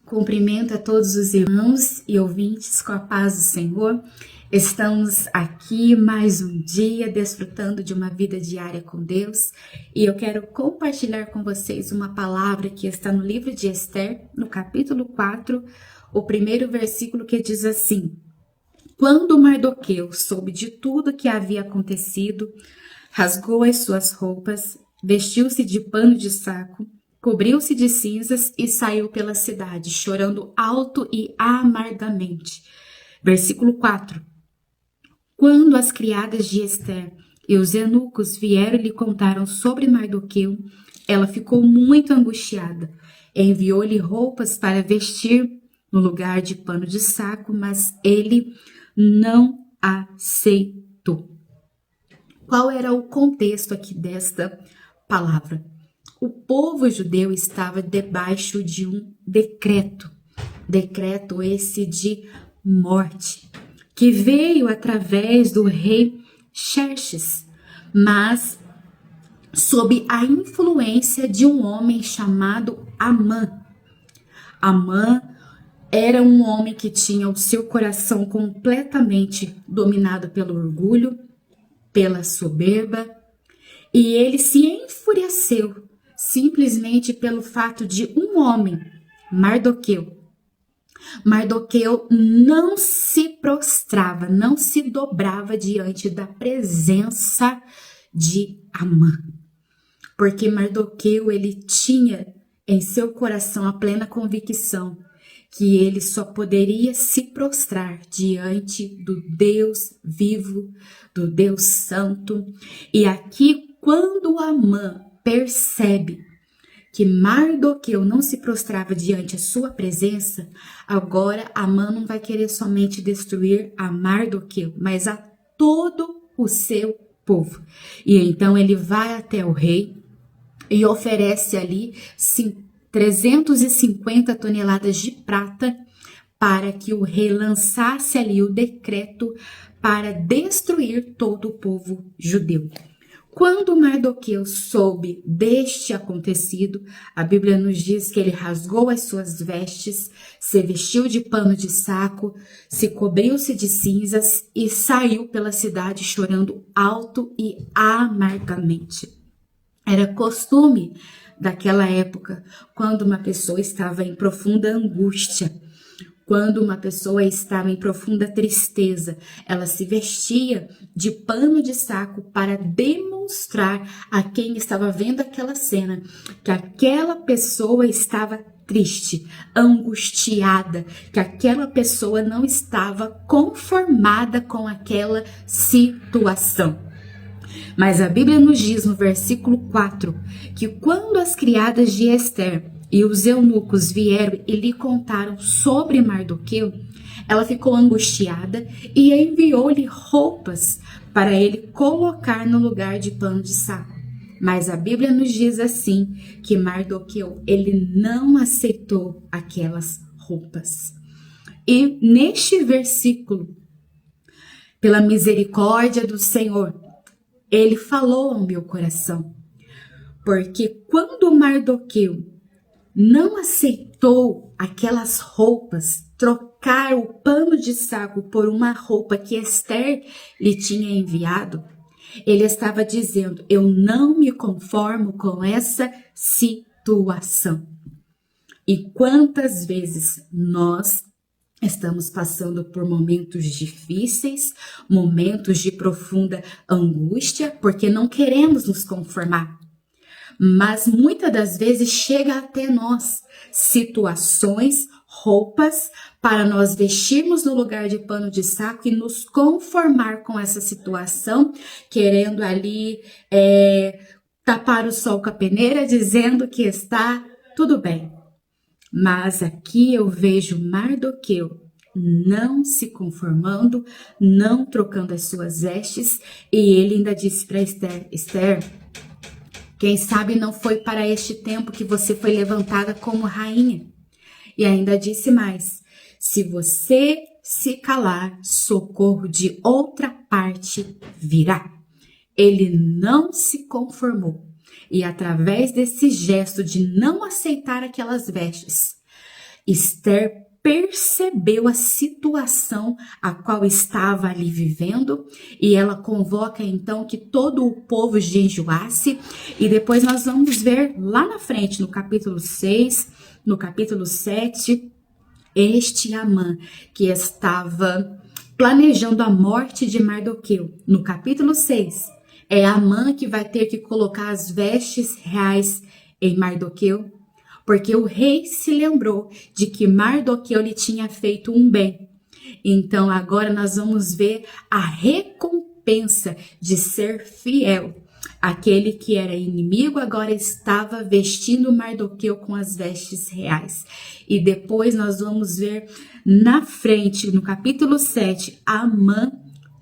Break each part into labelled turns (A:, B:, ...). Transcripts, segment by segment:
A: Cumprimento a todos os irmãos e ouvintes com a paz do Senhor. Estamos aqui mais um dia desfrutando de uma vida diária com Deus e eu quero compartilhar com vocês uma palavra que está no livro de Esther, no capítulo 4, o primeiro versículo, que diz assim: Quando Mardoqueu soube de tudo que havia acontecido, rasgou as suas roupas, vestiu-se de pano de saco, cobriu-se de cinzas e saiu pela cidade, chorando alto e amargamente. Versículo 4. Quando as criadas de Esther e os eunucos vieram e lhe contaram sobre Mardoqueu, ela ficou muito angustiada. Enviou-lhe roupas para vestir no lugar de pano de saco, mas ele não aceitou. Qual era o contexto aqui desta palavra? O povo judeu estava debaixo de um decreto esse de morte, que veio através do rei Xerxes, mas sob a influência de um homem chamado Amã. Amã era um homem que tinha o seu coração completamente dominado pelo orgulho, pela soberba, e ele se enfureceu simplesmente pelo fato de um homem, Mardoqueu, não se prostrava, não se dobrava diante da presença de Amã. Porque Mardoqueu, ele tinha em seu coração a plena convicção que ele só poderia se prostrar diante do Deus vivo, do Deus santo. E aqui, quando Amã percebe que Mardoqueu não se prostrava diante a sua presença, agora Amã não vai querer somente destruir a Mardoqueu, mas a todo o seu povo. E então ele vai até o rei e oferece ali 350 toneladas de prata para que o rei lançasse ali o decreto para destruir todo o povo judeu. Quando Mardoqueu soube deste acontecido, a Bíblia nos diz que ele rasgou as suas vestes, se vestiu de pano de saco, se cobriu-se de cinzas e saiu pela cidade chorando alto e amargamente. Era costume daquela época, quando uma pessoa estava em profunda angústia, quando uma pessoa estava em profunda tristeza, ela se vestia de pano de saco para demonstrar a quem estava vendo aquela cena que aquela pessoa estava triste, angustiada, que aquela pessoa não estava conformada com aquela situação. Mas a Bíblia nos diz no versículo 4 que quando as criadas de Esther e os eunucos vieram e lhe contaram sobre Mardoqueu, ela ficou angustiada e enviou-lhe roupas para ele colocar no lugar de pano de saco. Mas a Bíblia nos diz assim, que Mardoqueu, ele não aceitou aquelas roupas. E neste versículo, pela misericórdia do Senhor, ele falou ao meu coração, porque quando Mardoqueu não aceitou aquelas roupas, trocar o pano de saco por uma roupa que Esther lhe tinha enviado, ele estava dizendo: eu não me conformo com essa situação. E quantas vezes nós estamos passando por momentos difíceis, momentos de profunda angústia, porque não queremos nos conformar. Mas muitas das vezes chega até nós situações, roupas, para nós vestirmos no lugar de pano de saco e nos conformar com essa situação, querendo ali tapar o sol com a peneira, dizendo que está tudo bem. Mas aqui eu vejo Mardoqueu não se conformando, não trocando as suas vestes, e ele ainda disse para Esther: Esther, quem sabe não foi para este tempo que você foi levantada como rainha. E ainda disse mais: se você se calar, socorro de outra parte virá. Ele não se conformou. E através desse gesto de não aceitar aquelas vestes, Esther percebeu a situação a qual estava ali vivendo e ela convoca então que todo o povo jejuasse, e depois nós vamos ver lá na frente, no capítulo 6, no capítulo 7, este Amã que estava planejando a morte de Mardoqueu. No capítulo 6, é Amã que vai ter que colocar as vestes reais em Mardoqueu, porque o rei se lembrou de que Mardoqueu lhe tinha feito um bem. Então agora nós vamos ver a recompensa de ser fiel. Aquele que era inimigo agora estava vestindo Mardoqueu com as vestes reais. E depois nós vamos ver na frente, no capítulo 7, Amã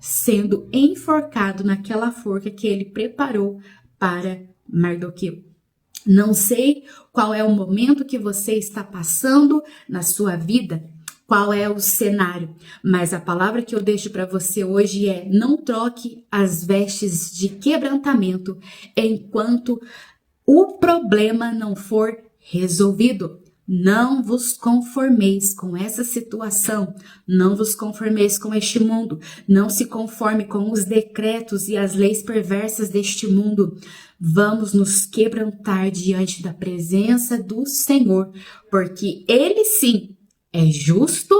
A: sendo enforcado naquela forca que ele preparou para Mardoqueu. Não sei qual é o momento que você está passando na sua vida, qual é o cenário, mas a palavra que eu deixo para você hoje é: não troque as vestes de quebrantamento enquanto o problema não for resolvido. Não vos conformeis com essa situação, não vos conformeis com este mundo, não se conforme com os decretos e as leis perversas deste mundo. Vamos nos quebrantar diante da presença do Senhor, porque Ele sim é justo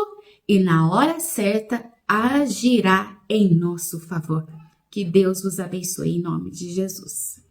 A: e na hora certa agirá em nosso favor. Que Deus vos abençoe em nome de Jesus.